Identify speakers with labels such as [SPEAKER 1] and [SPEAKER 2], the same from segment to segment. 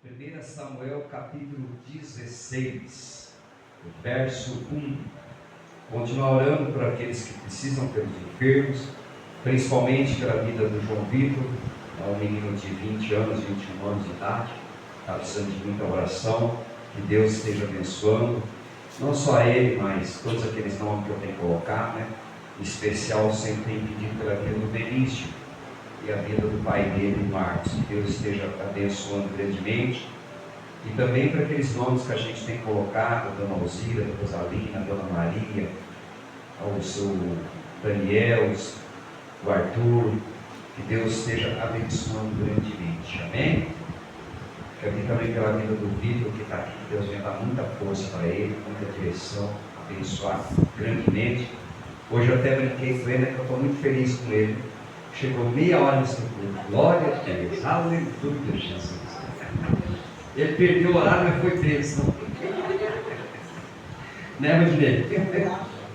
[SPEAKER 1] 1 Samuel capítulo 16, verso 1. Continuar orando por aqueles que precisam, pelos enfermos, principalmente pela vida do João Vitor, um menino de 20 anos, 21 anos de idade, está precisando de muita oração, que Deus esteja abençoando, não só ele, mas todos aqueles nomes que eu tenho que colocar, né? Em especial, sempre tenho pedido pela vida do Benício e a vida do pai dele, Marcos, que Deus esteja abençoando grandemente, e também para aqueles nomes que a gente tem colocado, a Dona Alzira, a Rosalina, a Dona Maria, ao seu Daniel, o Arthur, que Deus esteja abençoando grandemente, amém? Quero pedir também pela vida do Vitor, que está aqui, que Deus venha dar muita força para ele, muita direção, abençoar grandemente. Hoje eu até brinquei com ele, que eu estou muito feliz com ele. Chegou meia hora nesse culto. Glória a Deus. Aleluia, Jesus. Ele perdeu o horário, mas foi preso. Né, Rodinei?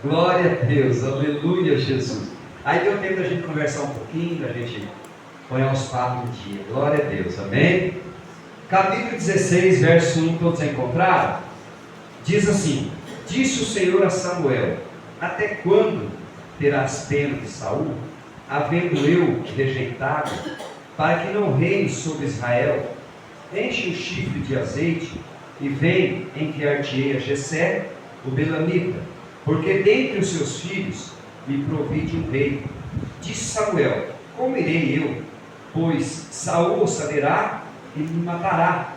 [SPEAKER 1] Glória a Deus. Aleluia, Jesus. Aí deu tempo da gente conversar um pouquinho, da gente põe aos papos do dia. Glória a Deus. Amém? Capítulo 16, verso 1, todos encontraram? Diz assim: Disse o Senhor a Samuel: Até quando terás pena de Saul, havendo eu rejeitado, para que não reine sobre Israel? Enche o chifre de azeite e vem enviar-te-ei a Jessé, o Belamita, porque dentre os seus filhos me provide um rei. Disse Samuel: Como irei eu? Pois Saul o saberá e me matará.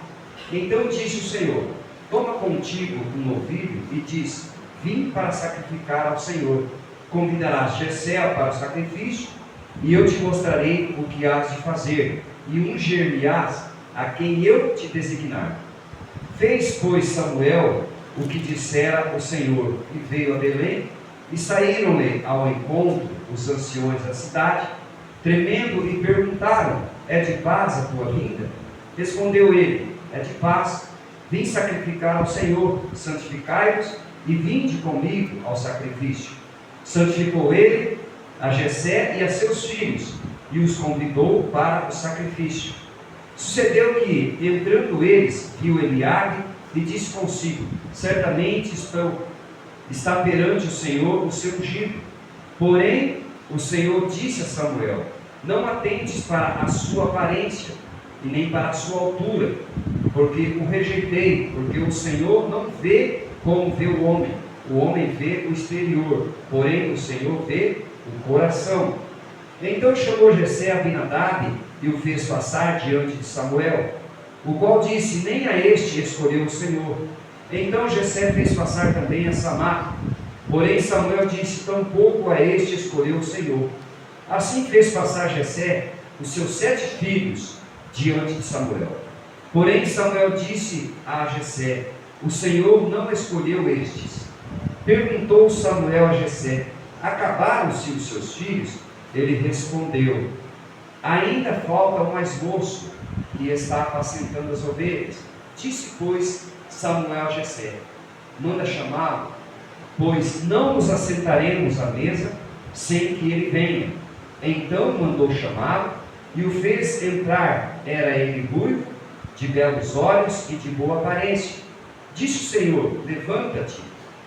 [SPEAKER 1] Então disse o Senhor: Toma contigo um novilho e diz: Vim para sacrificar ao Senhor. Convidarás Jessé para o sacrifício, e eu te mostrarei o que hás de fazer, e ungir-me-ás a quem eu te designar. Fez, pois, Samuel o que dissera o Senhor, e veio a Belém, e saíram-lhe ao encontro os anciões da cidade, tremendo lhe perguntaram: É de paz a tua vinda? Respondeu ele: É de paz. Vim sacrificar ao Senhor, santificai-vos e vinde comigo ao sacrifício. Santificou ele a Jessé e a seus filhos, e os convidou para o sacrifício. Sucedeu que, entrando eles, viu Eliabe e disse consigo: Certamente está perante o Senhor o seu ungido. Porém, o Senhor disse a Samuel: Não atentes para a sua aparência, e nem para a sua altura, porque o rejeitei, porque o Senhor não vê como vê o homem vê o exterior, porém o Senhor vê o coração. Então chamou Jessé a Abinadab e o fez passar diante de Samuel, o qual disse: Nem a este escolheu o Senhor. Então Jessé fez passar também a Samar, porém Samuel disse: Tampouco a este escolheu o Senhor. Assim fez passar Jessé os seus 7 filhos diante de Samuel. Porém Samuel disse a Jessé: O Senhor não escolheu estes. Perguntou Samuel a Jessé: Acabaram-se os seus filhos? Ele respondeu: Ainda falta o mais moço, que está apacentando as ovelhas. Disse, pois, Samuel a Jessé: Manda chamá-lo, pois não nos assentaremos à mesa sem que ele venha. Então mandou chamá-lo e o fez entrar. Era ele ruivo, de belos olhos e de boa aparência. Disse o Senhor: Levanta-te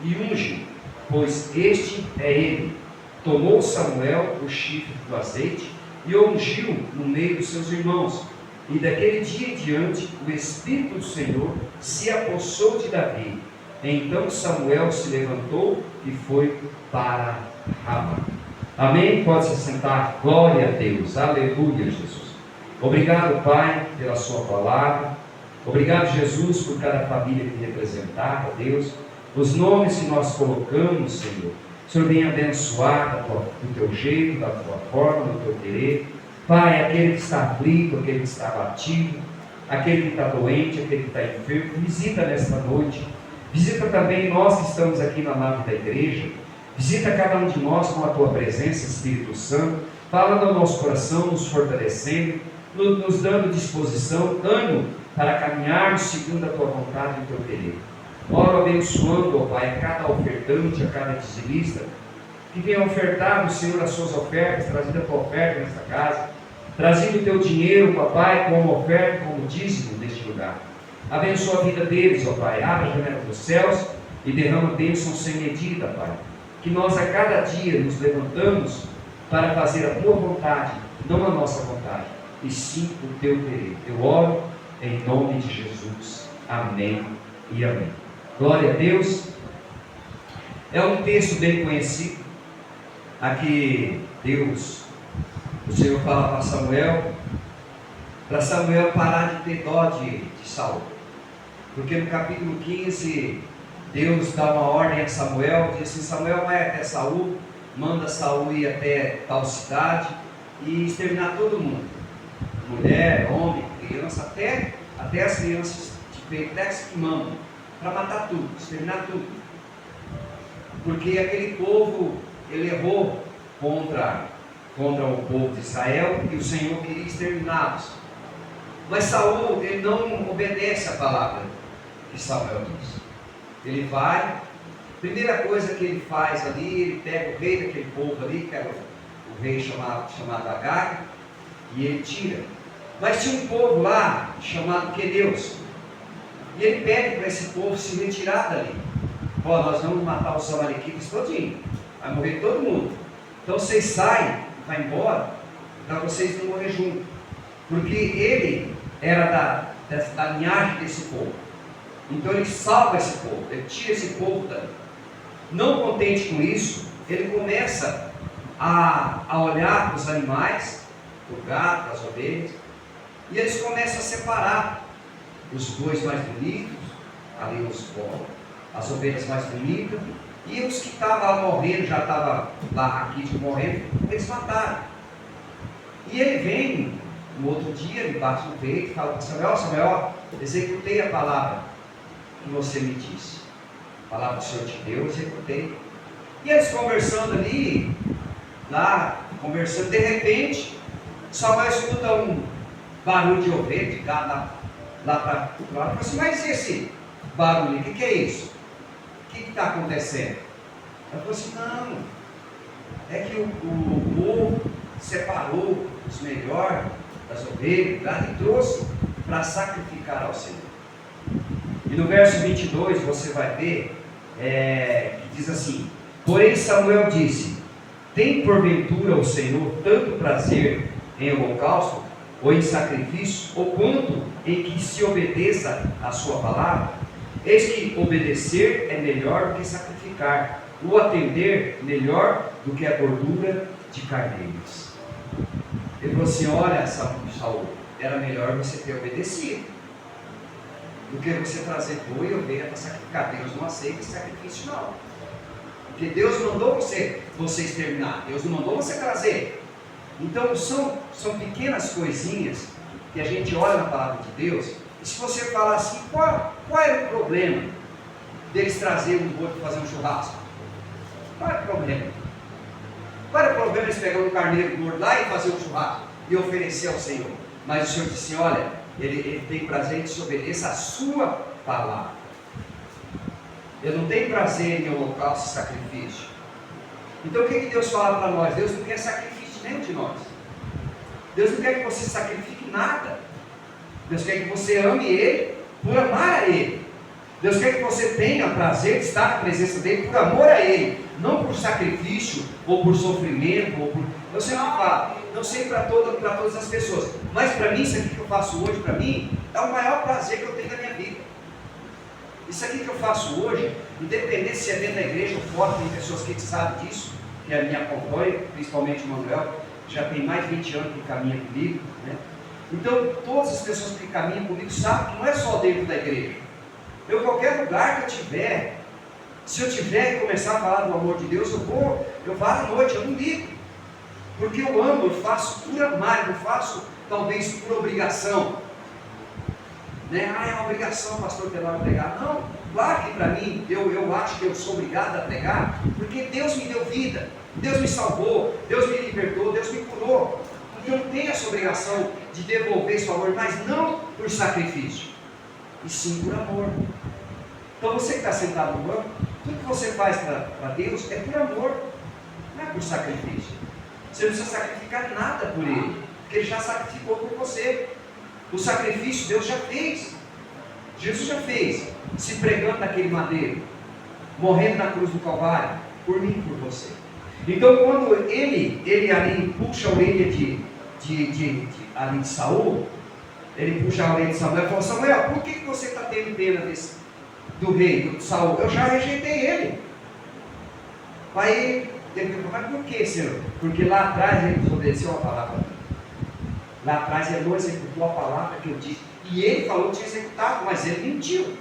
[SPEAKER 1] e unge, pois este é ele. Tomou Samuel o chifre do azeite e o ungiu no meio dos seus irmãos. E daquele dia em diante o Espírito do Senhor se apossou de Davi. Então Samuel se levantou e foi para Rama. Amém? Pode se sentar. Glória a Deus. Aleluia, Jesus. Obrigado, Pai, pela sua palavra. Obrigado, Jesus, por cada família que representava, Deus. Os nomes que nós colocamos, Senhor, o Senhor venha abençoar do teu jeito, da tua forma, do teu querer. Pai, aquele que está aflito, aquele que está abatido, aquele que está doente, aquele que está enfermo, visita nesta noite. Visita também nós que estamos aqui na nave da igreja. Visita cada um de nós com a tua presença, Espírito Santo. Fala no nosso coração, nos fortalecendo, nos dando disposição, ânimo para caminharmos segundo a tua vontade e o teu querer. Oro abençoando, ó Pai, a cada ofertante, a cada dizimista, que tenha ofertado, Senhor, as suas ofertas, trazido a tua oferta nesta casa, trazido o teu dinheiro, papai, como oferta, como dízimo neste lugar. Abençoa a vida deles, ó Pai. Abre a janela dos céus e derrama bênção sem medida, Pai. Que nós a cada dia nos levantamos para fazer a tua vontade, não a nossa vontade, e sim o teu querer. Eu oro em nome de Jesus. Amém e amém. Glória a Deus. É um texto bem conhecido. Aqui Deus, o Senhor fala para Samuel parar de ter dó de Saul. Porque no capítulo 15, Deus dá uma ordem a Samuel, diz assim: Samuel vai até Saul, manda Saul ir até tal cidade e exterminar todo mundo, mulher, homem, criança, até as crianças de peitex que mamam, para matar tudo, exterminar tudo. Porque aquele povo, ele errou contra o povo de Israel e o Senhor queria exterminá-los. Mas Saul, ele não obedece a palavra que Samuel diz. Ele vai, primeira coisa que ele faz ali, ele pega o rei daquele povo ali, que era o rei chamado Agag, e ele tira. Mas tinha um povo lá, chamado Queneus, e ele pede para esse povo se retirar dali. Ó, nós vamos matar os amalequitas todinho, vai morrer todo mundo. Então vocês saem, vai embora, para vocês não morrer junto. Porque ele era da linhagem desse povo. Então ele salva esse povo, ele tira esse povo dali. Não contente com isso, ele começa a olhar para os animais, o gato, as ovelhas, e eles começam a separar os bois mais bonitos, ali as ovelhas mais bonitas, e os que estavam lá morrendo, já estavam lá aqui morrendo, eles mataram. E ele vem no outro dia, ele bate no peito e fala para Samuel, executei a palavra que você me disse. A palavra do Senhor te deu, executei. E eles conversando ali, de repente, Samuel escuta um barulho de ovelha, de gado lá para o lado. Ele fala assim: mas esse barulho, o que é isso? O que está acontecendo? Ele falou assim: não, é que o povo separou os melhores das ovelhas, e trouxe para sacrificar ao Senhor. E no verso 22 você vai ver que diz assim: porém Samuel disse: tem porventura o Senhor tanto prazer em holocausto ou em sacrifício, ou quanto em que se obedeça a sua palavra? Eis que obedecer é melhor do que sacrificar, o atender melhor do que a gordura de carneiros. Ele falou assim: olha, Saul, era melhor você ter obedecido do que você trazer boi e ovelha para sacrificar. Deus não aceita esse sacrifício, não. Porque Deus mandou você exterminar, Deus não mandou você trazer. Então são pequenas coisinhas que a gente olha na palavra de Deus, e se você falar assim, qual era o problema deles trazerem um boi para fazer um churrasco? Qual era o problema? Qual era o problema eles pegarem um carneiro gordo lá e fazer um churrasco e oferecer ao Senhor? Mas o Senhor disse: olha, ele tem prazer em que se obedeça a sua palavra. Ele não tem prazer em holocausto e sacrifício. Então o que Deus fala para nós? Deus não quer sacrifício nenhum de nós. Deus não quer que você sacrifique nada. Deus quer que você ame Ele por amar a Ele. Deus quer que você tenha prazer de estar na presença dEle por amor a Ele, não por sacrifício, ou por sofrimento, ou por... Eu sempre falo, não sei para todas as pessoas, mas para mim, isso aqui que eu faço hoje, para mim, é o maior prazer que eu tenho na minha vida. Isso aqui que eu faço hoje, independente se é dentro da igreja ou fora, tem pessoas que sabem disso, que me acompanham, principalmente o Manuel, já tem mais de 20 anos que caminha comigo, né? Então, todas as pessoas que caminham comigo sabem que não é só dentro da igreja. Eu, qualquer lugar que eu tiver, se eu tiver que começar a falar do amor de Deus, eu vou à noite, eu não ligo. Porque eu amo, eu faço por amar, eu não faço talvez por obrigação. Né? É uma obrigação, pastor, ter hora de pregar. Não, claro que para mim, eu acho que eu sou obrigado a pregar, porque Deus me deu vida, Deus me salvou, Deus me libertou, Deus me curou. Então eu tenho essa obrigação de devolver esse favor, mas não por sacrifício, e sim por amor. Então você que está sentado no banco, tudo que você faz para Deus é por amor, não é por sacrifício. Você não precisa sacrificar nada por Ele, porque Ele já sacrificou por você. O sacrifício Deus já fez. Jesus já fez, se pregando naquele madeiro, morrendo na cruz do Calvário, por mim e por você. Então, quando ele ali puxa a orelha ali de Saul, ele puxa a orelha de Samuel e fala: Samuel, por que você está tendo pena do rei, do Saul? Eu já rejeitei ele. Aí ele falou: mas por que, Senhor? Porque lá atrás ele desobedeceu a palavra. Lá atrás ele não executou a palavra que eu disse. E ele falou que tinha executado, mas ele mentiu.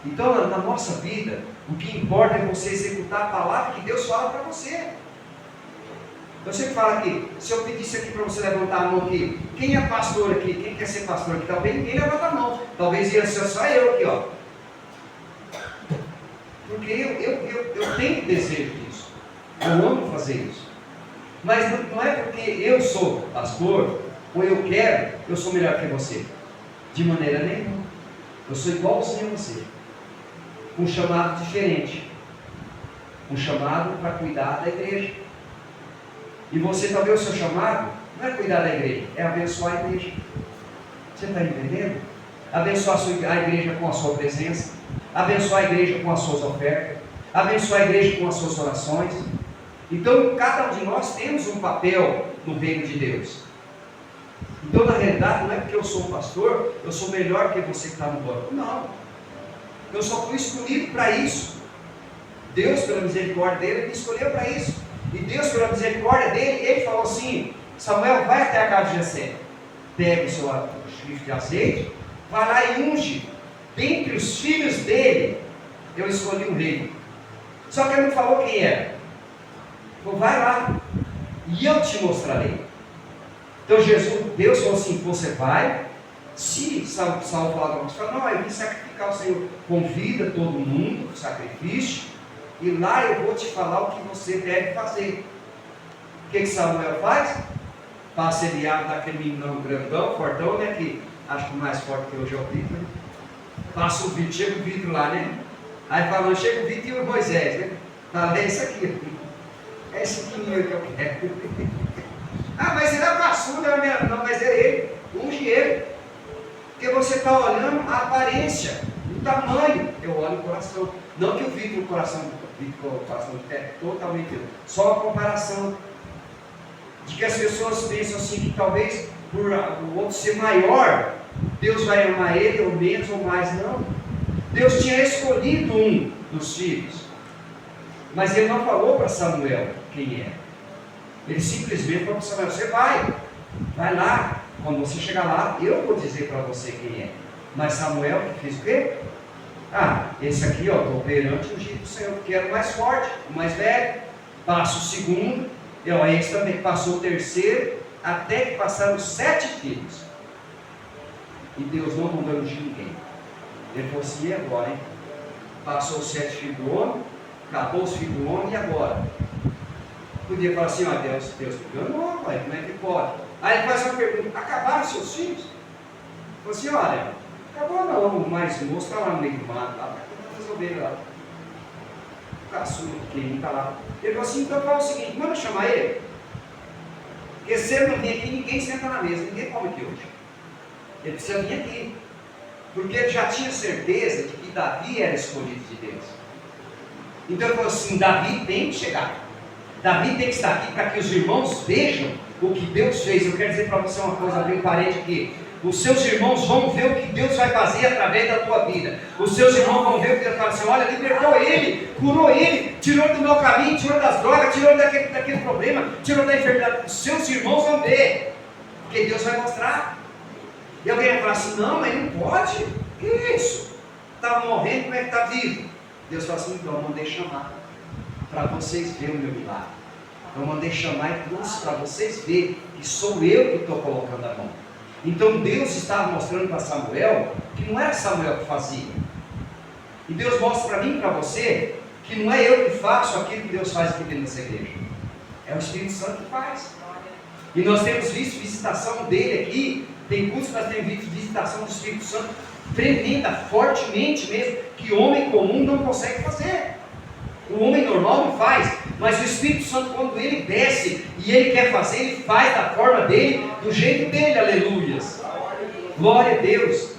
[SPEAKER 1] Então, na nossa vida, o que importa é você executar a palavra que Deus fala para você. Eu sempre falo aqui, se eu pedisse aqui para você levantar a mão aqui, quem é pastor aqui? Quem quer ser pastor aqui? Talvez ninguém levanta a mão. Talvez ia ser só eu aqui, ó. Porque eu tenho desejo disso. Eu amo fazer isso. Mas não é porque eu sou pastor, ou eu quero, eu sou melhor que você. De maneira nenhuma. Eu sou igualzinho a você. Um chamado diferente. Um chamado para cuidar da igreja. E você talvez o seu chamado não é cuidar da igreja, é abençoar a igreja. Você está entendendo? Abençoar a igreja com a sua presença. Abençoar a igreja com as suas ofertas. Abençoar a igreja com as suas orações. Então, cada um de nós temos um papel no reino de Deus. Então, na realidade, não é porque eu sou um pastor, eu sou melhor que você que está no banco. Não. Eu só fui escolhido para isso. Deus, pela misericórdia dele, me escolheu para isso. E Deus, pela misericórdia dele, ele falou assim: Samuel, vai até a casa de Jessé. Pega o seu chifre de azeite, vai lá e unge. Dentre os filhos dele, eu escolhi um rei. Só que ele não falou quem era. Então vai lá, e eu te mostrarei. Então Deus falou assim: você vai. Se Saul falar para você, fala: não, eu vim sacrificar o Senhor. Convida todo mundo para o sacrifício, e lá eu vou te falar o que você deve fazer. O que Samuel faz? Passa Eliabe daquele meninão grandão, fortão, né? Que acho que o mais forte que hoje é o Vitor. Né? Passa o Vitor, chega o Vitor lá, né? Aí falando, chega o Vitor e o Moisés, né? Fala: é isso aqui. É esse pequenininho que eu quero. Ah, mas ele é caçula, não, mas é ele. Unge ele. Porque você está olhando a aparência, o tamanho. Eu olho o coração. Não que o Vitor, o coração é totalmente. Só a comparação. De que as pessoas pensam assim, que talvez por o outro ser maior, Deus vai amar ele, ou menos, ou mais. Não. Deus tinha escolhido um dos filhos. Mas ele não falou para Samuel quem era. Ele simplesmente falou para Samuel: você vai lá. Quando você chegar lá, eu vou dizer para você quem é. Mas Samuel que fez o quê? Ah, esse aqui, ó, estou perante o ungido do Senhor, porque era o mais forte, o mais velho. Passa o segundo, e ó, esse também passou o terceiro, até que passaram 7 filhos. E Deus não mandou ungir ninguém. Ele falou assim: e agora, hein? Passou os 7 filhos do homem, acabou os filhos do homem, e agora? Podia falar assim: ó, Deus me enganou, pai, como é que pode? Aí ele faz uma pergunta: acabaram seus filhos? Ele falou assim: olha, acabou não, o mais moço está lá no meio do mato, lá, está resolvendo lá. O caçula pequenininho está lá. Ele falou assim: então fala o seguinte, manda chamar ele. Porque se ele não vir aqui, ninguém senta na mesa, ninguém come aqui hoje. Ele precisa vir aqui. Porque ele já tinha certeza de que Davi era escolhido de Deus. Então ele falou assim: Davi tem que chegar. Davi tem que estar aqui para que os irmãos vejam o que Deus fez. Eu quero dizer para você uma coisa bem parente aqui. Os seus irmãos vão ver o que Deus vai fazer através da tua vida. Os seus irmãos vão ver o que Deus vai fazer. Olha, libertou ele, curou ele, tirou do meu caminho, tirou das drogas, tirou daquele problema, tirou da enfermidade. Os seus irmãos vão ver, porque Deus vai mostrar. E alguém vai falar assim: não, mas não pode. Que isso? Estava morrendo, como é que está vivo? Deus fala assim: então eu mandei chamar para vocês verem o meu milagre. Eu mandei chamar e trouxe para vocês verem que sou eu que estou colocando a mão. Então Deus estava mostrando para Samuel que não era Samuel que fazia. E Deus mostra para mim e para você que não é eu que faço aquilo que Deus faz aqui dentro dessa igreja. É o Espírito Santo que faz. E nós temos visto visitação dele aqui. Tem cursos que nós temos visto visitação do Espírito Santo tremenda, fortemente mesmo, que homem comum não consegue fazer. O homem normal não faz, mas o Espírito Santo, quando ele desce e ele quer fazer, ele faz da forma dele, do jeito dele, aleluias. Glória a Deus.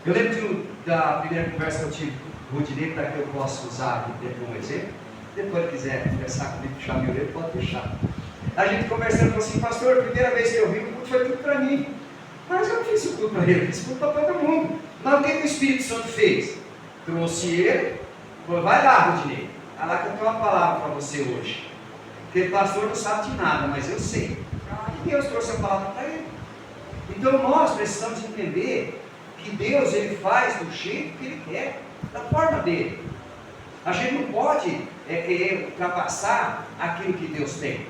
[SPEAKER 1] Eu lembro da primeira conversa que eu tive com o Rudinei, para que eu possa usar aqui como exemplo. Depois, se quiser conversar comigo, puxar meu dedo, pode deixar. A gente conversando, falou assim: pastor, a primeira vez que eu vi, o culto foi tudo para mim. Mas eu não fiz o culto para ele, eu fiz o culto para todo mundo. Mas o que o Espírito Santo fez? Trouxe ele, falou: vai lá, Rudinei, vai lá que eu tenho uma palavra para você hoje. Porque o pastor não sabe de nada, mas eu sei. E Deus trouxe a palavra para ele. Então nós precisamos entender que Deus, ele faz do jeito que ele quer, da forma dele. A gente não pode querer ultrapassar aquilo que Deus tem.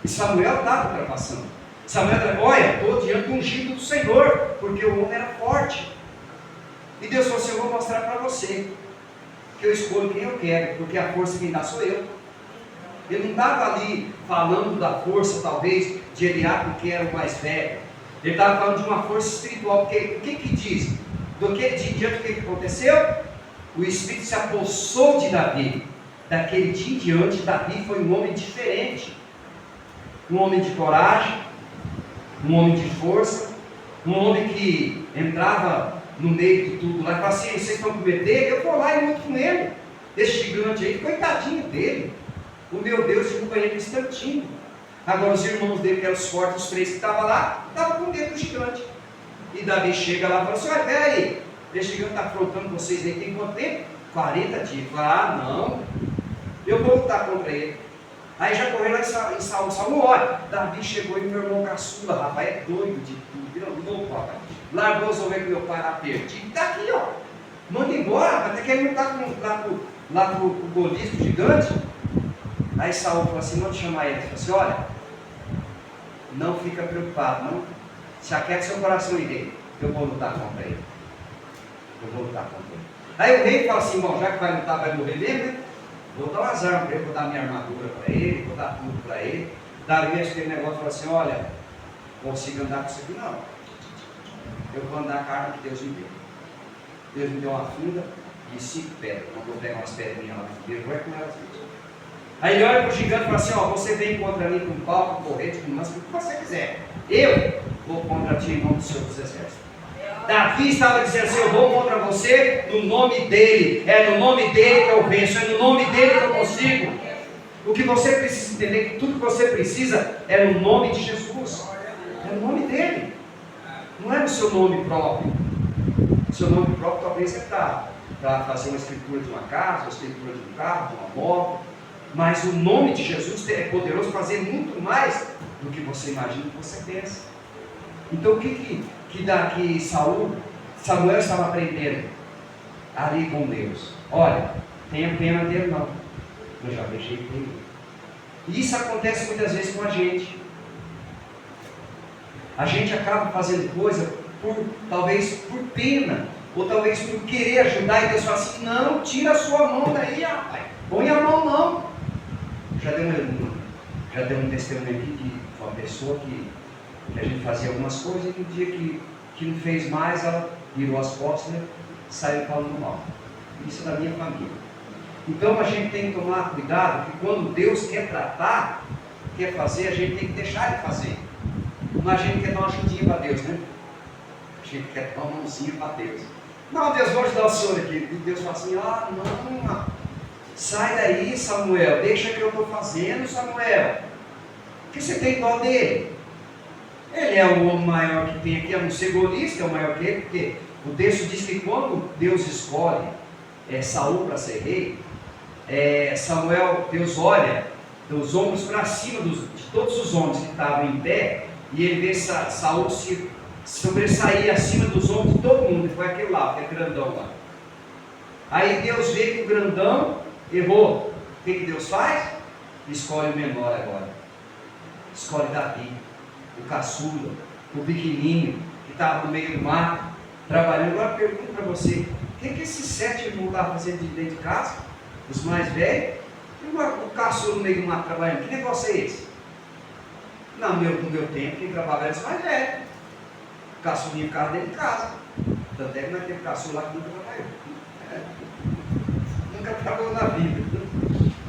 [SPEAKER 1] E Samuel estava ultrapassando. Samuel estava: olha, estou diante do ungido do Senhor, porque o homem era forte. E Deus falou assim: eu vou mostrar para você que eu escolho quem eu quero, porque a força quem dá sou eu. Ele não estava ali falando da força, talvez, de Eliabe, porque era o mais velho. Ele estava falando de uma força espiritual, porque o que diz? Diante do que aconteceu? O Espírito se apossou de Davi. Daquele dia em diante, Davi foi um homem diferente. Um homem de coragem, um homem de força, um homem que entrava no meio de tudo lá e falava assim: vocês estão com medo dele? Eu vou lá e luto com ele. Esse gigante aí, coitadinho dele. O meu Deus derruba ele no instantinho. Agora os irmãos dele, que eram os fortes, os três que estavam lá, estavam com medo do gigante. E Davi chega lá e fala assim: olha, peraí, esse gigante está afrontando vocês aí tem quanto tempo? 40 dias. Fala: não, eu vou lutar contra ele. Aí já correu lá em Saul, olha, Davi chegou e meu irmão caçula, rapaz, é doido de tudo, virou louco, rapaz. Largou os ovelhas que meu pai lá perdido, está aqui, ó. Manda embora, rapaz, até que ele não está lá pro Golias, pro gigante. Aí Saul falou assim: não te chamar ele. Ele falou assim: olha, não fica preocupado, não. Se aquieta seu coração em dele, eu vou lutar contra ele. Eu vou lutar contra ele. Aí o rei fala assim: bom, já que vai lutar, vai morrer mesmo, né? Vou dar umas armas para ele, vou dar minha armadura para ele, vou dar tudo para ele. Davi, aquele negócio, falou assim: olha, consigo andar com isso aqui? Não. Eu vou andar com a arma que Deus me deu. Deus me deu uma funda e 5 pedras. Então eu vou pegar umas pedrinhas lá no fundeiro, vai com elas mesmo. Aí ele olha para o gigante e fala assim: ó, você vem contra mim com pau, com corrente, com lança, o que você quiser. Eu vou contra ti em nome do Senhor dos Exércitos. Davi estava dizendo assim: eu vou contra você no nome dele. É no nome dele que eu venço, é no nome dele que eu consigo. O que você precisa entender é que tudo que você precisa é no nome de Jesus. É no nome dele. Não é no seu nome próprio. O seu nome próprio talvez é para fazer uma escritura de uma casa, uma escritura de um carro, de uma moto. Mas o nome de Jesus é poderoso para fazer muito mais do que você imagina, do que você pensa. Então o que Samuel estava aprendendo ali com Deus? Olha, tenha pena dele não, eu já deixei ele. E isso acontece muitas vezes com a gente. A gente acaba fazendo coisa talvez por pena, ou talvez por querer ajudar, e Deus fala assim: não, tira a sua mão daí, rapaz, põe a mão não. Já deu um testemunho aqui de uma pessoa que a gente fazia algumas coisas e no dia que não fez mais, ela virou as costas, né, saiu falando mal. Isso é da minha família. Então a gente tem que tomar cuidado, que quando Deus quer tratar, quer fazer, a gente tem que deixar Ele fazer. Mas a gente quer dar uma ajudinha para Deus, né? A gente quer dar uma mãozinha para Deus. Não, Deus, vou ajudar o senhor aqui. E Deus fala assim: ah, não, sai daí, Samuel, deixa que eu estou fazendo, Samuel. O que você tem dó dele? Ele é o homem maior que tem aqui, a não ser Golias, que é o maior que ele, porque o texto diz que quando Deus escolhe Saul para ser rei, Samuel, Deus olha dos ombros para cima de todos os homens que estavam em pé, e ele vê Saul se sobressair acima dos ombros de todo mundo, e foi aquele lá, aquele grandão lá. Aí Deus vê que o grandão errou. O que Deus faz? Escolhe o menor agora. Escolhe Davi, o caçula, o pequenininho, que estava no meio do mato, trabalhando. Agora pergunto para você: o que esses 7 irmãos estavam fazendo de dentro de casa? Os mais velhos? E o caçula no meio do mato trabalhando? Que negócio é esse? No meu tempo, quem trabalhava era os mais velhos. O caçulinho ficava dentro de casa. Tanto é que nós temos caçula lá que nunca trabalhou. Nunca trabalhou na vida.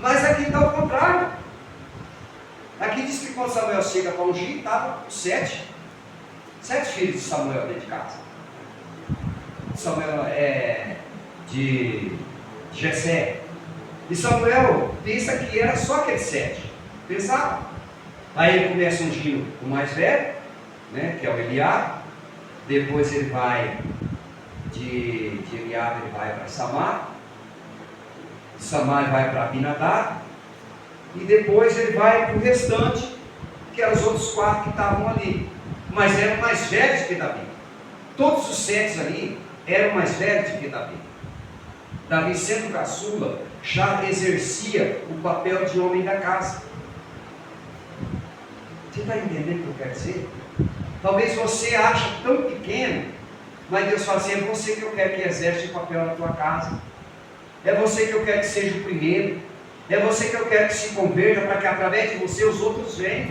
[SPEAKER 1] Mas aqui está o contrário. Aqui diz que quando Samuel chega para ungir, estava 7 filhos de Samuel dentro de casa. Samuel de Jessé. E Samuel pensa que era só aqueles 7. Pensava. Aí ele começa ungindo o mais velho, né, que é o Eliabe. Depois ele vai de Eliabe, ele vai para Samar. Samar vai para Abinadab. E depois ele vai para o restante, que eram os outros 4 que estavam ali. Mas eram mais velhos que Davi. Todos os 7 ali eram mais velhos do que Davi. Davi, sendo caçula, já exercia o papel de homem da casa. Você está entendendo o que eu quero dizer? Talvez você ache tão pequeno, mas Deus fala assim: é você que eu quero que exerce o papel na tua casa. É você que eu quero que seja o primeiro. É você que eu quero que se converta, para que através de você os outros venham.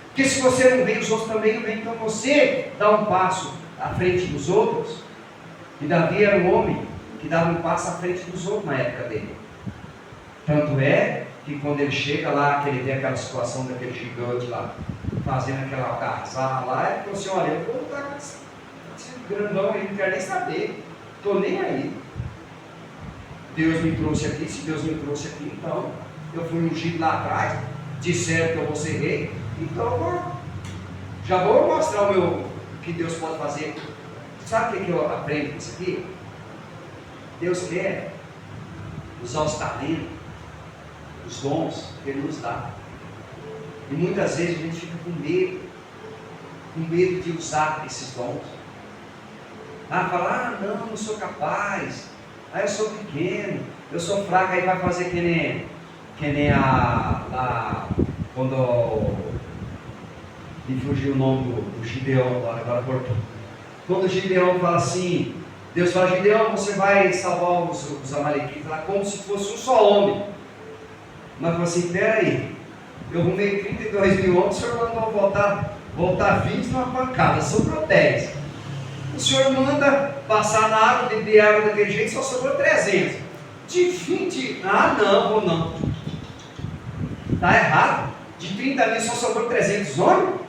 [SPEAKER 1] Porque se você não vem, os outros também não vêm. Então você dá um passo à frente dos outros. E Davi era um homem que dava um passo à frente dos outros na época dele. Tanto é que quando ele chega lá, que ele vê aquela situação daquele gigante lá, fazendo aquela algazarra lá, ele falou assim: olha, eu vou lutar com esse grandão aí, não quero nem saber, estou nem aí. Deus me trouxe aqui, se Deus me trouxe aqui, então eu fui ungido lá atrás, disseram que eu vou ser rei, então já vou mostrar o que Deus pode fazer. Sabe o que eu aprendo com isso aqui? Deus quer usar os talentos, os dons que Ele nos dá. E muitas vezes a gente fica com medo de usar esses dons. Fala: não sou capaz, eu sou pequeno, eu sou fraco. Aí vai fazer que nem quando me fugiu o nome do Gideão, agora cortou. Quando o Gideão fala assim, Deus fala: Gideão, você vai salvar os amalequitas lá como se fosse um só homem. Mas fala assim: peraí, eu arrumei 32 mil homens, o senhor mandou voltar 20 numa pancada, sobrou 10. O senhor manda passar na água, beber água daquele jeito, só sobrou 300. De 20, não, vou não. Está errado. De 30 mil só sobrou 300 homens?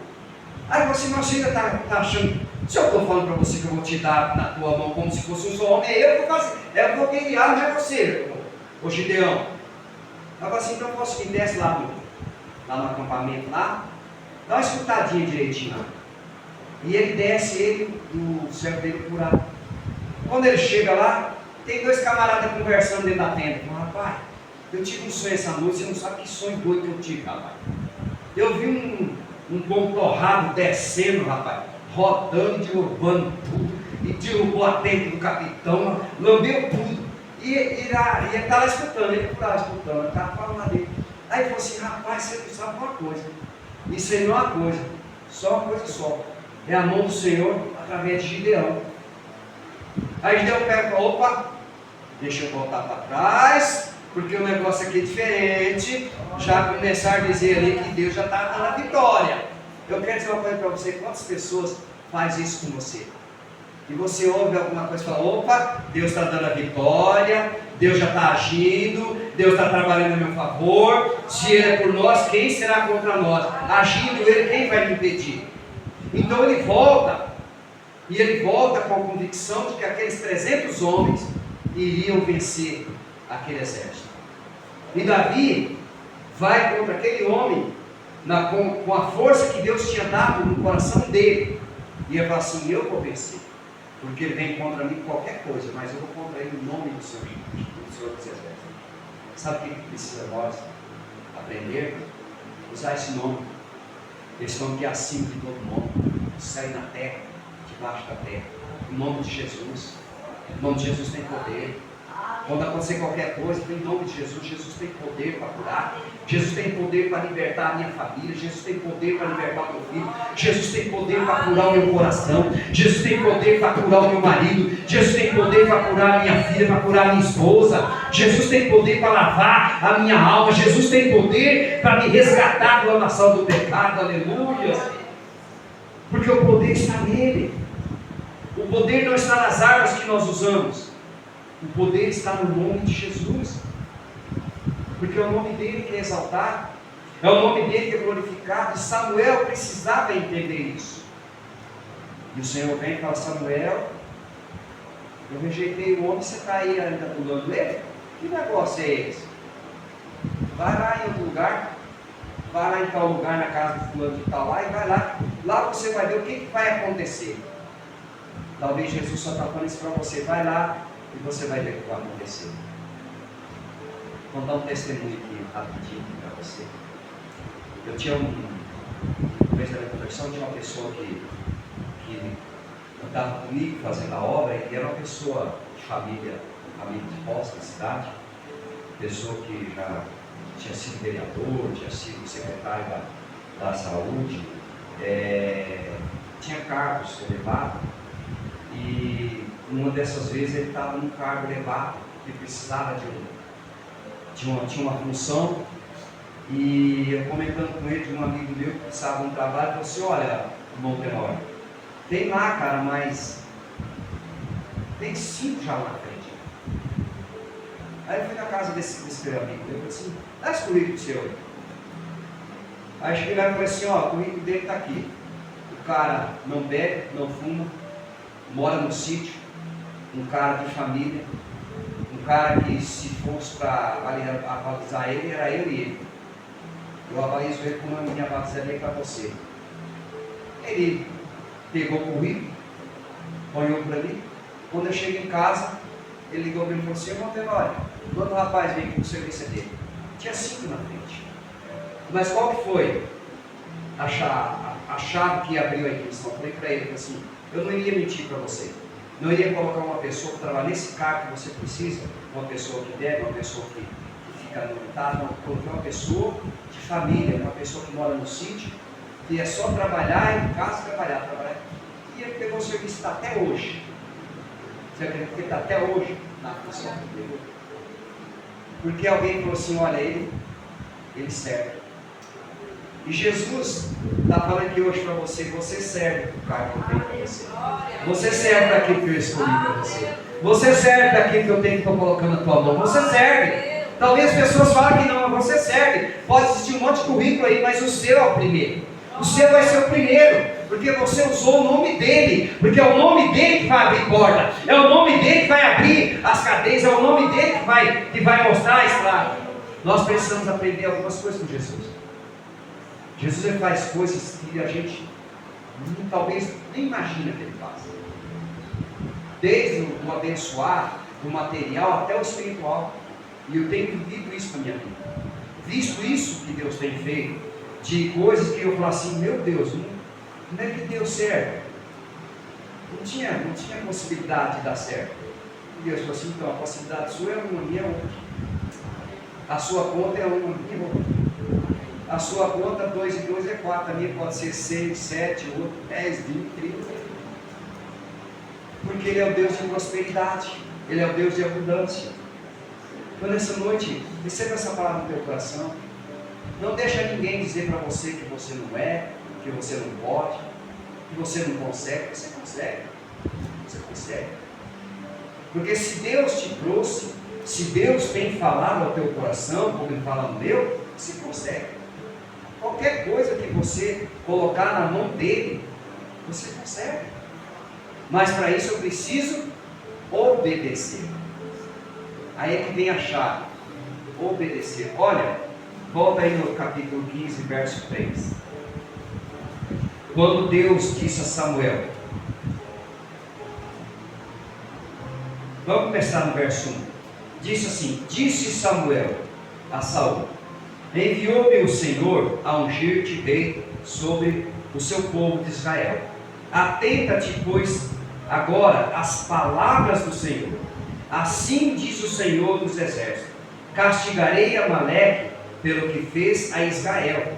[SPEAKER 1] Aí você não chega, está achando, se eu estou falando para você que eu vou te dar na tua mão como se fosse um só homem, eu vou fazer, eu vou guerrear, não é você, ô Gideão. Eu falo assim: então posso que desce lá no acampamento lá, dá uma escutadinha direitinho lá. E ele desce, o servo dele curado. Quando ele chega lá, tem 2 camaradas conversando dentro da tenda. Fala: rapaz, eu tive um sonho essa noite, você não sabe que sonho doido que eu tive, rapaz. Eu vi um bom torrado descendo, rapaz, rodando, derrubando tudo, e derrubou a tenda do capitão, lambeu tudo. E ele está lá escutando, ele está lá escutando, ele estava falando lá dele. Aí ele falou assim: rapaz, você não sabe uma coisa, isso aí não é uma coisa, só uma coisa só, é a mão do Senhor através de Gideão. Aí Gideão pega e fala: opa, deixa eu voltar para trás, porque o negócio aqui é diferente. Já começar a dizer ali que Deus já está dando a vitória. Eu quero dizer uma coisa para você: quantas pessoas fazem isso com você? E você ouve alguma coisa e fala: opa, Deus está dando a vitória, Deus já está agindo, Deus está trabalhando a meu favor. Se Ele é por nós, quem será contra nós? Agindo Ele, quem vai me impedir? Então ele volta, e ele volta com a convicção de que aqueles 300 homens iriam vencer aquele exército. E Davi vai contra aquele homem com a força que Deus tinha dado no coração dele. E ele fala assim: eu vou vencer, porque ele vem contra mim qualquer coisa, mas eu vou contra ele no nome do Senhor dos Exércitos. Sabe o que precisa nós aprender? Usar esse nome. Esse nome que é acima de todo nome, sai na terra, debaixo da terra. O nome de Jesus. O nome de Jesus tem poder. Quando acontecer qualquer coisa, em nome de Jesus, Jesus tem poder para curar. Jesus tem poder para libertar a minha família. Jesus tem poder para libertar o meu filho. Jesus tem poder para curar o meu coração. Jesus tem poder para curar o meu marido. Jesus tem poder para curar a minha filha, para curar a minha esposa. Jesus tem poder para lavar a minha alma. Jesus tem poder para me resgatar do lamaçal do pecado. Aleluia. Porque o poder está nele. O poder não está nas armas que nós usamos. O poder está no nome de Jesus. Porque é o nome dele que é exaltado, é o nome dele que é glorificado. E Samuel precisava entender isso. E o Senhor vem e fala: Samuel, Eu rejeitei o homem, você está aí ainda pulando ele? Que negócio é esse? Vai lá em outro lugar, vai lá em tal lugar, na casa do fulano de tal lá, e vai lá. Lá você vai ver o que vai acontecer. Talvez Jesus só está falando isso para você. Vai lá e você vai ver o que vai acontecer. Vou dar um testemunho aqui rapidinho para você. Eu tinha no mês da minha conversão, tinha uma pessoa que estava comigo fazendo a obra, e era uma pessoa de família de posse da cidade, pessoa que já tinha sido vereador, tinha sido secretário da saúde, tinha cargos elevados, e uma dessas vezes ele estava num cargo elevado, que precisava tinha uma função, e eu comentando com ele, de um amigo meu que precisava de um trabalho, ele falou assim: olha, irmão Tenório, tem lá, cara, mas tem 5 já lá na frente. Aí eu fui na casa desse meu amigo, eu falei assim: dá esse currículo seu. Aí cheguei lá e falei assim: ó, o currículo dele está aqui. O cara não bebe, não fuma, mora no sítio, um cara de família, um cara que, se fosse para avalizar ele, era eu e ele. Eu avalizo ele como a minha avalizaria para você. Ele pegou o currículo, olhou para mim. Quando eu cheguei em casa, ele ligou para mim e falou assim: irmão Tenório, quando o rapaz veio com o serviço dele, tinha 5 na frente. Mas qual que foi a chave que abriu a ignição? Eu falei para ele assim: eu não iria mentir para você. Não iria colocar uma pessoa para trabalhar nesse cargo que você precisa, uma pessoa que deve, uma pessoa que fica limitado, não, coloquei uma pessoa de família, uma pessoa que mora no sítio, que é só trabalhar em casa, trabalhar. E ele pegou o serviço, está até hoje. Você acredita que ele está até hoje na função que ele pegou? Porque alguém falou assim: olha, ele serve. E Jesus está falando aqui hoje para você: você serve para o cargo que eu tenho para você. Você serve para aquilo que eu escolhi para você. Você serve para aquilo que eu tenho que estou colocando na tua mão. Você serve. Talvez as pessoas falem que não, mas você serve. Pode existir um monte de currículo aí, mas o seu é o primeiro. O seu vai ser o primeiro, porque você usou o nome dele, porque é o nome dele que vai abrir porta, é o nome dele que vai abrir as cadeias, é o nome dele que vai mostrar a estrada. Nós precisamos aprender algumas coisas com Jesus. Jesus, ele faz coisas que a gente talvez nem imagina que ele faz, desde o abençoar, do material até o espiritual. E eu tenho vivido isso na minha vida, visto isso que Deus tem feito, de coisas que eu falo assim: meu Deus, como é que Deus serve? Não tinha possibilidade de dar certo. E Deus falou assim: então a possibilidade sua é uma, a minha é outra. A sua conta é uma, a minha é outra. A sua conta 2 e 2 é 4, a minha pode ser 6, 7, 8, 10, 20, 30. Porque Ele é o Deus de prosperidade, Ele é o Deus de abundância. Então nessa noite, receba essa palavra no teu coração. Não deixa ninguém dizer para você que você não é, que você não pode, que você não consegue. Você consegue. Você consegue. Porque se Deus te trouxe, se Deus tem falado ao teu coração, como Ele fala no meu, você consegue. Qualquer coisa que você colocar na mão dele, você consegue. Mas para isso eu preciso obedecer. Aí é que vem a chave. Obedecer. Olha, volta aí no capítulo 15, verso 3. Quando Deus disse a Samuel, vamos começar no verso 1. Disse assim: disse Samuel a Saul: enviou-me o Senhor a ungir-te rei sobre o seu povo de Israel. Atenta-te, pois, agora às palavras do Senhor. Assim diz o Senhor dos exércitos: castigarei Amaleque pelo que fez a Israel.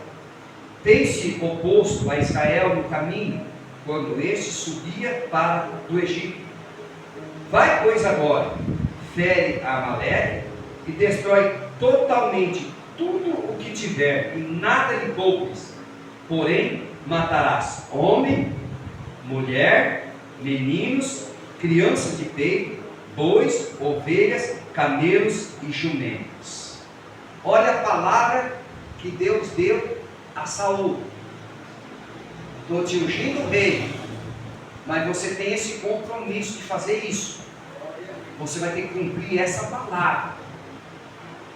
[SPEAKER 1] Tem-se oposto a Israel no caminho, quando este subia para do Egito. Vai, pois, agora, fere a Amaleque e destrói totalmente tudo o que tiver, e nada lhe poupes. Porém, matarás homem, mulher, meninos, crianças de peito, bois, ovelhas, camelos e jumentos. Olha a palavra que Deus deu a Saul: estou te ungindo rei, mas você tem esse compromisso de fazer isso. você vai ter que cumprir essa palavra.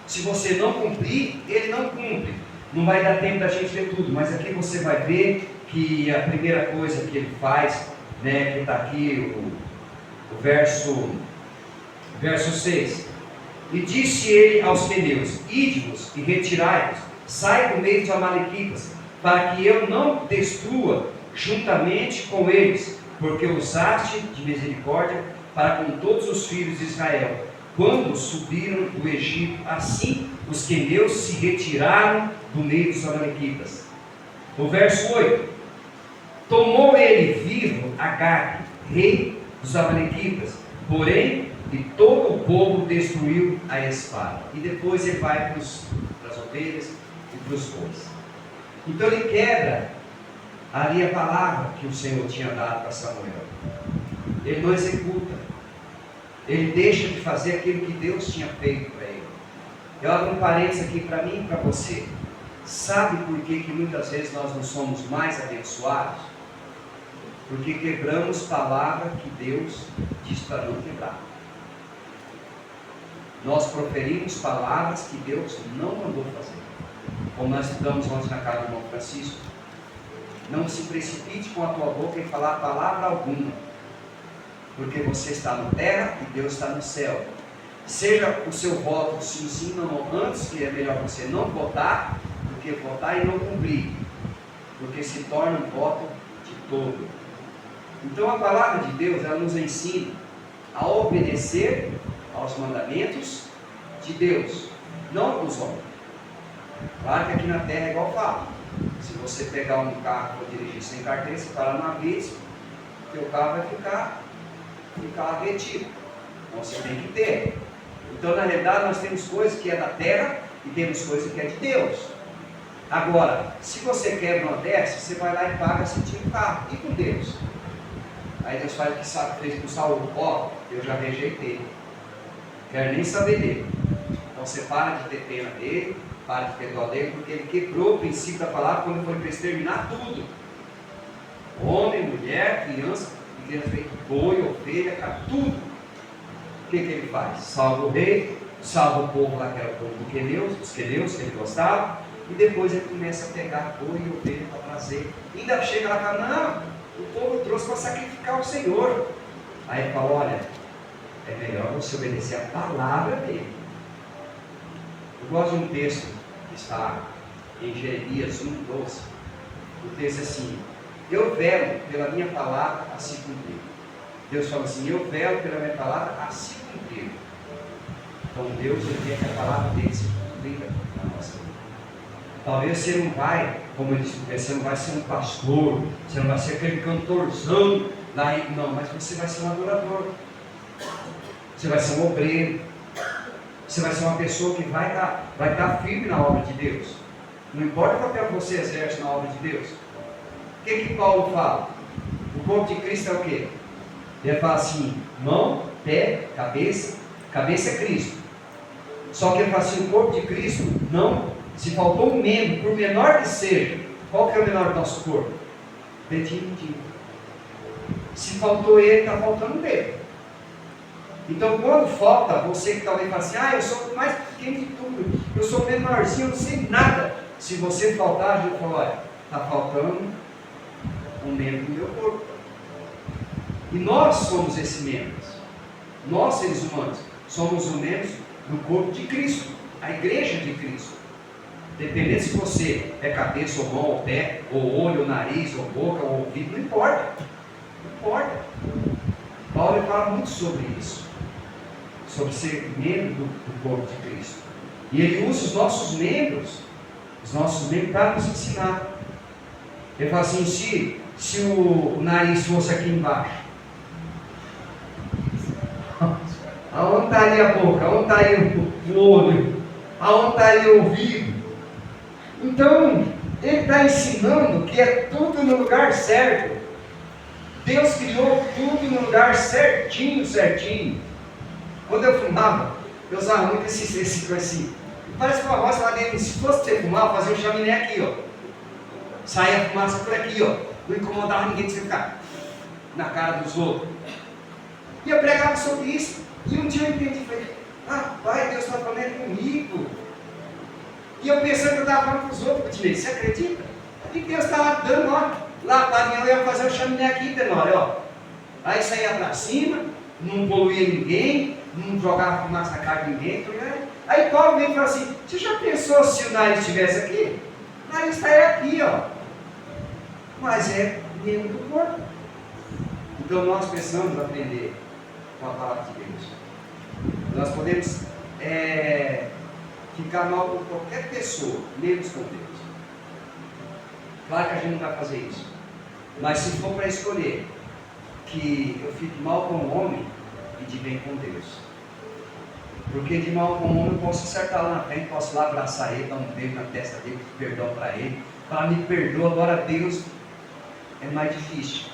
[SPEAKER 1] Se você não cumprir, ele não cumpre. Não vai dar tempo da gente ver tudo, mas aqui você vai ver que a primeira coisa que ele faz, né, que está aqui o verso 6. E disse ele aos queneus: ide-vos e retirai-vos, sai do meio dos amalequitas, para que eu não destrua juntamente com eles, porque usaste de misericórdia para com todos os filhos de Israel, quando subiram do Egito. Assim os queneus se retiraram do meio dos amalequitas. O verso 8: tomou ele vivo Agag, rei dos amalequitas, porém e todo o povo destruiu a espada. E depois ele vai para as ovelhas e para os bois. Então ele quebra ali a palavra que o Senhor tinha dado para Samuel. Ele não executa. Ele deixa de fazer aquilo que Deus tinha feito para ele. Eu abro um parênteses aqui para mim e para você. Sabe por que muitas vezes nós não somos mais abençoados? Porque quebramos palavra que Deus disse para não quebrar. Nós proferimos palavras que Deus não mandou fazer. Como nós estudamos ontem na casa do irmão Francisco. Não se precipite com a tua boca em falar palavra alguma, porque você está na terra e Deus está no céu. Seja o seu voto sim, sim, não, antes, que é melhor você não votar, do que votar e não cumprir, porque se torna um voto de todo. Então a palavra de Deus, ela nos ensina a obedecer aos mandamentos de Deus, não dos homens. Claro que aqui na terra é igual fala. Se você pegar um carro e for dirigir sem carteira, você para numa vez, teu carro vai ficar retido. Então você tem que ter. Então na realidade nós temos coisas que é da terra e temos coisas que é de Deus. Agora, se você quebra uma dessas, você vai lá e paga sentindo o carro. E com Deus? Aí Deus faz o que fez com Saul. Ó, eu já rejeitei. Quero nem saber dele. Então você para de ter pena dele, para de ter dó dele, porque ele quebrou o princípio da palavra quando foi para exterminar tudo. Homem, mulher, criança, e criança feito boi, ovelha, cara, tudo. O que ele faz? Salva o rei, salva o povo lá que era o povo dos queneus que ele gostava, e depois ele começa a pegar boi e ovelha para trazer. Ainda chega lá e fala: não, o povo trouxe para sacrificar o Senhor. Aí ele fala: olha, é melhor você obedecer a palavra dele. Eu gosto de um texto que está em Jeremias 1:12. O texto é assim: eu velo pela minha palavra a se cumprir. Deus fala assim: eu velo pela minha palavra a se cumprir. Então Deus quer que a palavra dele se cumpra na nossa vida. Talvez você não vai, como eu disse, você não vai ser um pastor, você não vai ser aquele cantorzão lá, não, mas você vai ser um adorador. Você vai ser um obreiro. Você vai ser uma pessoa que vai estar firme na obra de Deus. Não importa o papel que você exerce na obra de Deus. O que Paulo fala? O corpo de Cristo é o quê? Ele fala assim: mão, pé, cabeça. Cabeça é Cristo. Só que ele fala assim: o corpo de Cristo, não. Se faltou um membro, por menor que seja, qual que é o menor do nosso corpo? Dedinho. Se faltou ele, está faltando o dedo. Então, quando falta, você que talvez fala assim: eu sou o mais pequeno de tudo, eu sou menorzinho, eu não sei nada. Se você faltar, a gente fala: olha, está faltando um membro do meu corpo. E nós somos esse membro. Nós, seres humanos, somos os membros do corpo de Cristo, a igreja de Cristo. Dependendo se você é cabeça, ou mão, ou pé, ou olho, ou nariz, ou boca, ou ouvido, não importa. Não importa. Paulo fala muito sobre isso. Sobre ser membro do corpo de Cristo. E ele usa os nossos membros para nos ensinar. Ele fala assim: se o nariz fosse aqui embaixo, aonde está ali a boca? Aonde está ali o olho? Aonde está ali o ouvido? Então, ele está ensinando que é tudo no lugar certo. Deus criou tudo no lugar certinho. Quando eu fumava, eu usava muito esse assim. Parece que uma roça lá dentro. Se fosse você fumar, eu fazia um chaminé aqui, ó. Saía a fumaça por aqui, ó. Não incomodava ninguém de você ficar na cara dos outros. E eu pregava sobre isso. E um dia eu entendi, falei, rapaz, Deus está falando comigo. E eu pensando que eu estava falando com os outros, eu te disse, você acredita? E Deus estava dando, ó, lapadinha, eu ia fazer o chaminé aqui, Tenório, ó. Aí saía para cima, não poluía ninguém, não jogava fumaça na cara de ninguém. Aí Paulo veio e falou assim, você já pensou se o nariz estivesse aqui? O nariz está aqui, ó. Mas é membro do corpo. Então nós precisamos aprender com a palavra de Deus. Nós podemos ficar mal com qualquer pessoa, menos com Deus. Claro que a gente não vai fazer isso. Mas se for para escolher que eu fique mal com o homem e de bem com Deus. Porque de mal com o homem eu posso acertar lá na frente, posso ir lá abraçar ele, dar um beijo na testa dele, pedir perdão para ele, falar, me perdoa, agora Deus é mais difícil.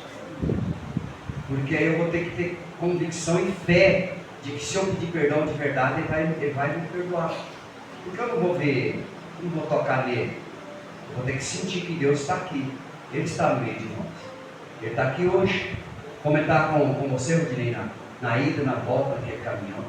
[SPEAKER 1] Porque aí eu vou ter que ter convicção e fé de que se eu pedir perdão de verdade, ele vai me perdoar. Porque eu não vou ver ele, não vou tocar nele. Eu vou ter que sentir que Deus está aqui. Ele está no meio de nós. Ele está aqui hoje. Comentar com você, Rodinei, na ida, na volta daquele caminhão.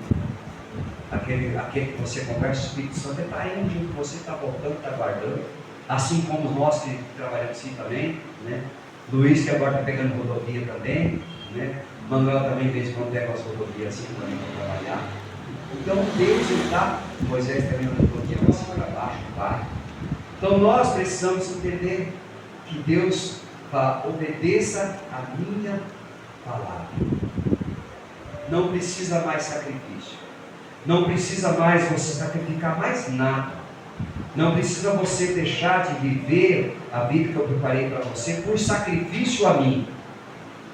[SPEAKER 1] Aquele que você conversa, o Espírito Santo está indo junto com você, está voltando, está guardando. Assim como nós que trabalhamos assim também, né? Luiz que agora está pegando rodovia também, né? Manuel também, de vez em quando, pega as rodovias assim também para trabalhar. Então Deus está, Moisés também andou rodovia para cima para baixo, vai. Então nós precisamos entender que Deus fala, obedeça a minha palavra. Não precisa mais sacrifício. Não precisa mais você sacrificar mais nada. Não precisa você deixar de viver a vida que eu preparei para você por sacrifício a mim.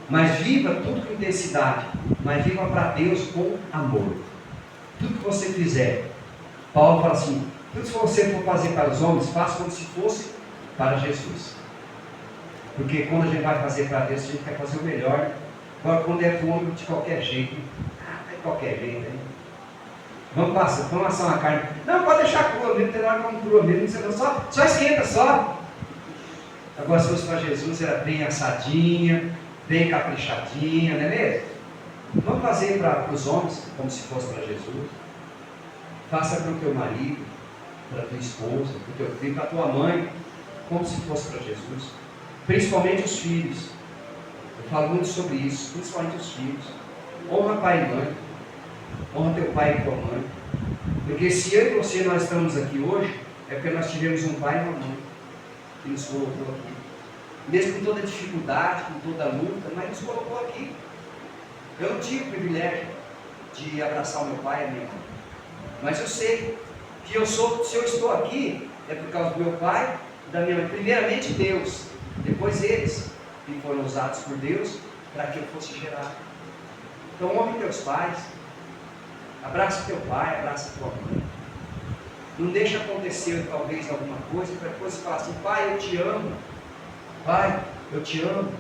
[SPEAKER 1] Mas viva tudo com intensidade. Mas viva para Deus com amor. Tudo que você fizer. Paulo fala assim, tudo que você for fazer para os homens, faça como se fosse para Jesus. Porque quando a gente vai fazer para Deus, a gente quer fazer o melhor. Agora quando é para o homem, de qualquer jeito. É de qualquer jeito, hein? Vamos assar uma carne. Não, pode deixar crua mesmo, tem nada como crua mesmo, só esquenta só. Agora se fosse para Jesus, era bem assadinha, bem caprichadinha, não é mesmo? Vamos fazer para os homens, como se fosse para Jesus. Faça para o teu marido, para a tua esposa, para o teu filho, para a tua mãe, como se fosse para Jesus. Principalmente os filhos. Eu falo muito sobre isso, principalmente os filhos. Honra pai e mãe. Honra teu pai e tua mãe. Porque se eu e você nós estamos aqui hoje, é porque nós tivemos um pai e uma mãe que nos colocou aqui. Mesmo com toda dificuldade, com toda luta, mas nos colocou aqui. Eu não tive o privilégio de abraçar o meu pai e a minha mãe. Mas eu sei que se eu estou aqui, é por causa do meu pai e da minha mãe. Primeiramente Deus, depois eles, que foram usados por Deus para que eu fosse gerado. Então honre teus pais. Abraça teu pai, abraça tua mãe. Não deixa acontecer talvez alguma coisa, para depois você falar assim, pai, eu te amo. Pai, eu te amo.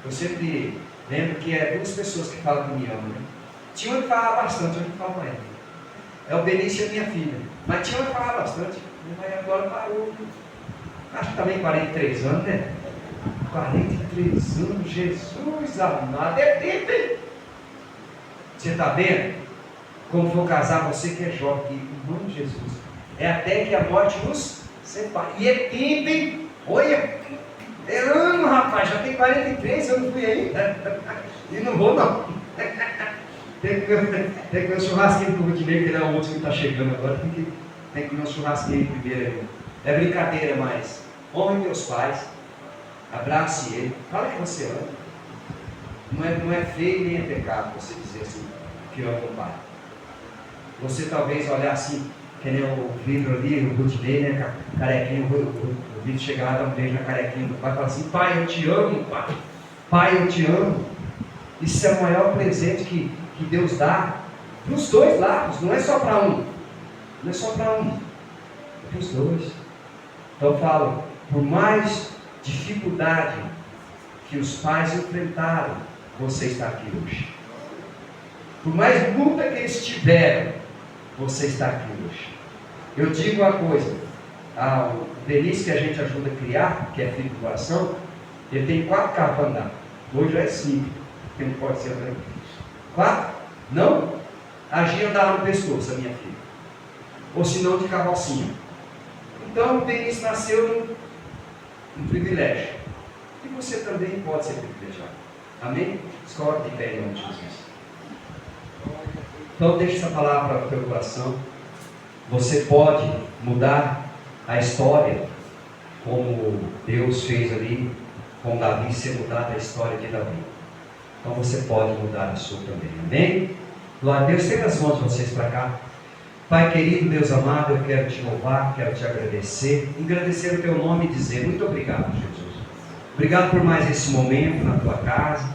[SPEAKER 1] Eu sempre lembro que é duas pessoas que falam que me amam, né? Tinha uma que falava bastante, eu não falo ela. É o Benício e a minha filha. Mas tinha uma que falava bastante, mas agora parou. Acho que também 43 anos, né? 43 anos, Jesus amado, é tempo, hein? Você está vendo? Como for casar, você que é jovem, em nome de Jesus, é até que a morte nos separe. E é tempo, hein? Olha, é ano, rapaz, já tem 43, eu não fui ainda. E não vou, não. Tem que ver o churrasquinho do Rudinei, que ele é o outro que está chegando agora. Tem que ver um churrasquinho primeiro. É brincadeira, mas honre teus pais, abrace ele, fala que você ama. Não é feio nem é pecado você dizer assim, que ama o pai. Você talvez olhar assim, que nem o Vitor ali, o Rudinei, né, carequinho, o Vitor chega lá, dá um beijo na carequinha do pai, fala assim, pai, eu te amo, pai. Pai, eu te amo. Isso é o maior presente que Deus dá para os dois lados, não é só para um. Não é só para um, é para os dois. Então eu falo, por mais dificuldade que os pais enfrentaram, você está aqui hoje. Por mais luta que eles tiveram, você está aqui hoje. Eu digo uma coisa, o Benício que a gente ajuda a criar, que é filho do coração, ele tem 4 carros para andar. Hoje é 5, porque não pode ser, né? 4? Não? A Gia andava no pescoço, a minha filha. Ou se não, de carrocinha. Então o Denis nasceu num privilégio. E você também pode ser privilegiado. Amém? Escola de pé em nome de Jesus. Então deixe essa palavra para o teu coração. Você pode mudar a história, como Deus fez ali com Davi, ser mudada a história de Davi. Então você pode mudar a sua também. Amém? Glória a Deus. Tenha as mãos de vocês para cá. Pai querido, Deus amado, eu quero te louvar, quero te agradecer o teu nome e dizer muito obrigado, Jesus. Obrigado por mais esse momento na tua casa,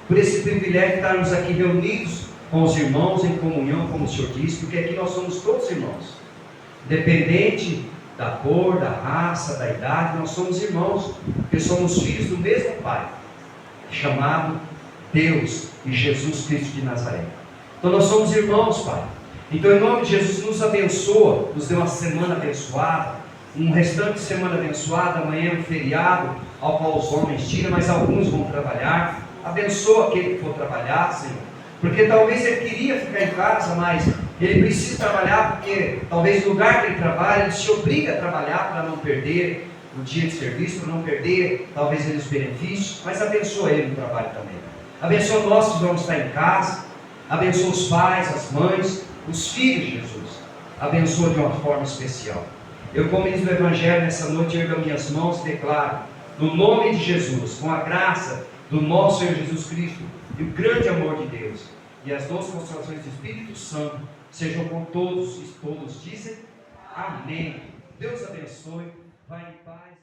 [SPEAKER 1] por esse privilégio de estarmos aqui reunidos com os irmãos em comunhão, como o Senhor disse, porque aqui nós somos todos irmãos, independente da cor, da raça, da idade, nós somos irmãos, porque somos filhos do mesmo Pai, chamado Deus e Jesus Cristo de Nazaré. Então nós somos irmãos, Pai. Então em nome de Jesus nos abençoa, nos dê uma semana abençoada, um restante de semana abençoada. Amanhã é um feriado ao qual os homens tiram, mas alguns vão trabalhar. Abençoa aquele que for trabalhar, Senhor, porque talvez ele queria ficar em casa, mas ele precisa trabalhar, porque talvez no lugar que ele trabalha, ele se obriga a trabalhar para não perder o dia de serviço, para não perder talvez os benefícios, mas abençoa ele no trabalho também. Abençoa nós que vamos estar em casa, abençoa os pais, as mães, os filhos de Jesus, abençoa de uma forma especial. Eu, como diz o Evangelho, nessa noite ergo as minhas mãos e declaro, no nome de Jesus, com a graça do nosso Senhor Jesus Cristo e o grande amor de Deus e as doces consolações do Espírito Santo sejam com todos, e todos dizem amém. Deus abençoe, vai em paz.